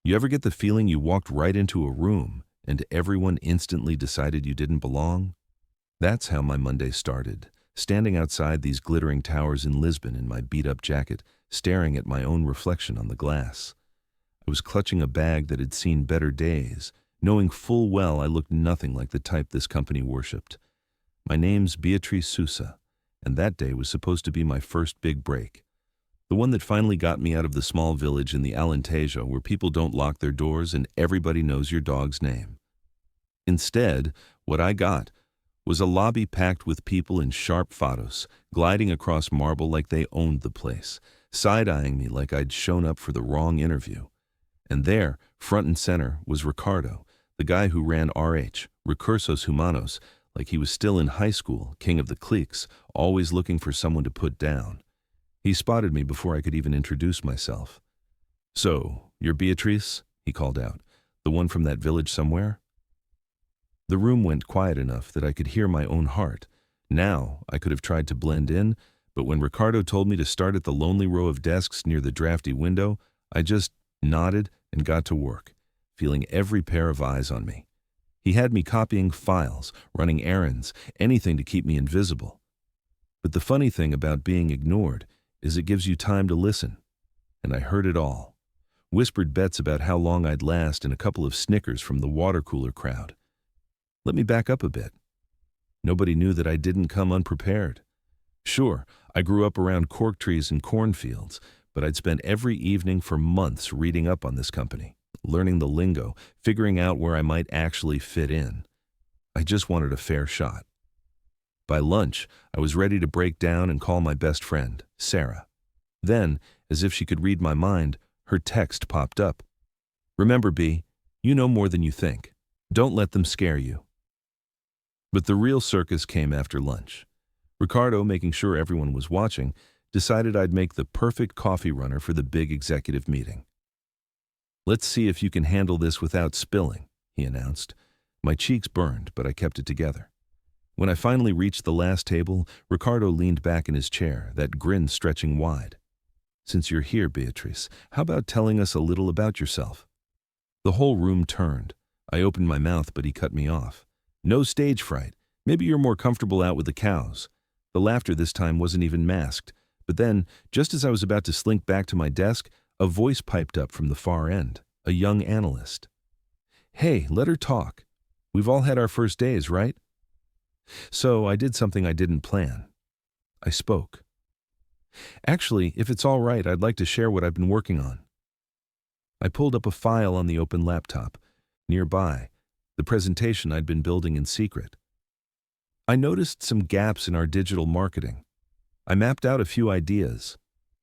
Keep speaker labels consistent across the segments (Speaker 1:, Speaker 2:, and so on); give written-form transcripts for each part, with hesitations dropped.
Speaker 1: You ever get the feeling you walked right into a room and everyone instantly decided you didn't belong? That's how my Monday started, standing outside these glittering towers in Lisbon in my beat-up jacket, staring at my own reflection on the glass. I was clutching a bag that had seen better days, knowing full well I looked nothing like the type this company worshipped. My name's Beatrice Sousa, and that day was supposed to be my first big break. The one that finally got me out of the small village in the Alentejo where people don't lock their doors and everybody knows your dog's name. Instead, what I got was a lobby packed with people in sharp fados, gliding across marble like they owned the place, side-eyeing me like I'd shown up for the wrong interview. And there, front and center, was Ricardo, the guy who ran RH, Recursos Humanos, like he was still in high school, king of the cliques, always looking for someone to put down. He spotted me before I could even introduce myself. "So, you're Beatrice?" he called out. "The one from that village somewhere?" The room went quiet enough that I could hear my own heart. Now, I could have tried to blend in, but when Ricardo told me to start at the lonely row of desks near the drafty window, I just nodded and got to work, feeling every pair of eyes on me. He had me copying files, running errands, anything to keep me invisible. But the funny thing about being ignored is it gives you time to listen. And I heard it all. Whispered bets about how long I'd last and a couple of snickers from the water cooler crowd. Let me back up a bit. Nobody knew that I didn't come unprepared. Sure, I grew up around cork trees and cornfields, but I'd spent every evening for months reading up on this company, learning the lingo, figuring out where I might actually fit in. I just wanted a fair shot. By lunch, I was ready to break down and call my best friend, Sarah. Then, as if she could read my mind, her text popped up. "Remember, B, you know more than you think. Don't let them scare you." But the real circus came after lunch. Ricardo, making sure everyone was watching, decided I'd make the perfect coffee runner for the big executive meeting. "Let's see if you can handle this without spilling," he announced. My cheeks burned, but I kept it together. When I finally reached the last table, Ricardo leaned back in his chair, that grin stretching wide. "Since you're here, Beatrice, how about telling us a little about yourself?" The whole room turned. I opened my mouth, but he cut me off. "No stage fright. Maybe you're more comfortable out with the cows." The laughter this time wasn't even masked. But then, just as I was about to slink back to my desk, a voice piped up from the far end, a young analyst. "Hey, let her talk. We've all had our first days, right?" So I did something I didn't plan. I spoke. "Actually, if it's all right, I'd like to share what I've been working on." I pulled up a file on the open laptop. Nearby, the presentation I'd been building in secret. I noticed some gaps in our digital marketing. I mapped out a few ideas.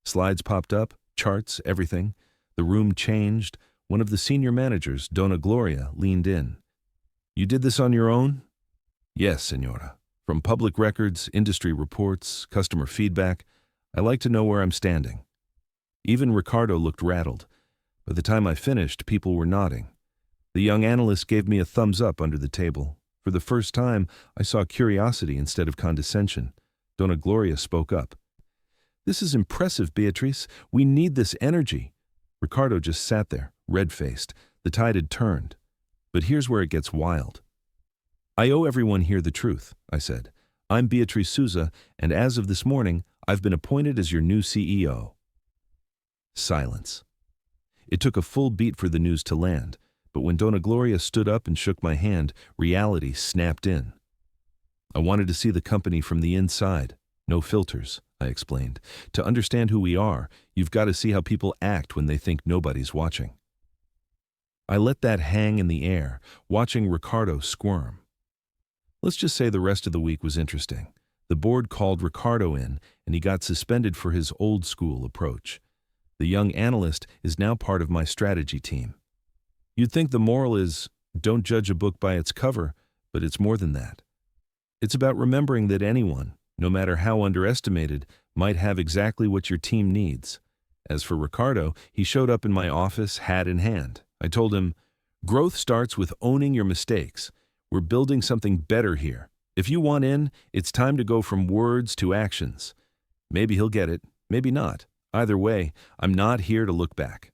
Speaker 1: Slides popped up, charts, everything. The room changed. One of the senior managers, Dona Gloria, leaned in. "You did this on your own?" "Yes, Senora. From public records, industry reports, customer feedback, I like to know where I'm standing." Even Ricardo looked rattled. By the time I finished, people were nodding. The young analyst gave me a thumbs up under the table. For the first time, I saw curiosity instead of condescension. Dona Gloria spoke up. "This is impressive, Beatrice. We need this energy." Ricardo just sat there, red-faced. The tide had turned. But here's where it gets wild. "I owe everyone here the truth," I said. "I'm Beatrice Sousa, and as of this morning, I've been appointed as your new CEO." Silence. It took a full beat for the news to land, but when Dona Gloria stood up and shook my hand, reality snapped in. "I wanted to see the company from the inside. No filters," I explained. "To understand who we are, you've got to see how people act when they think nobody's watching." I let that hang in the air, watching Ricardo squirm. Let's just say the rest of the week was interesting. The board called Ricardo in, and he got suspended for his old-school approach. The young analyst is now part of my strategy team. You'd think the moral is, don't judge a book by its cover, but it's more than that. It's about remembering that anyone, no matter how underestimated, might have exactly what your team needs. As for Ricardo, he showed up in my office, hat in hand. I told him, "Growth starts with owning your mistakes. We're building something better here. If you want in, it's time to go from words to actions." Maybe he'll get it, maybe not. Either way, I'm not here to look back.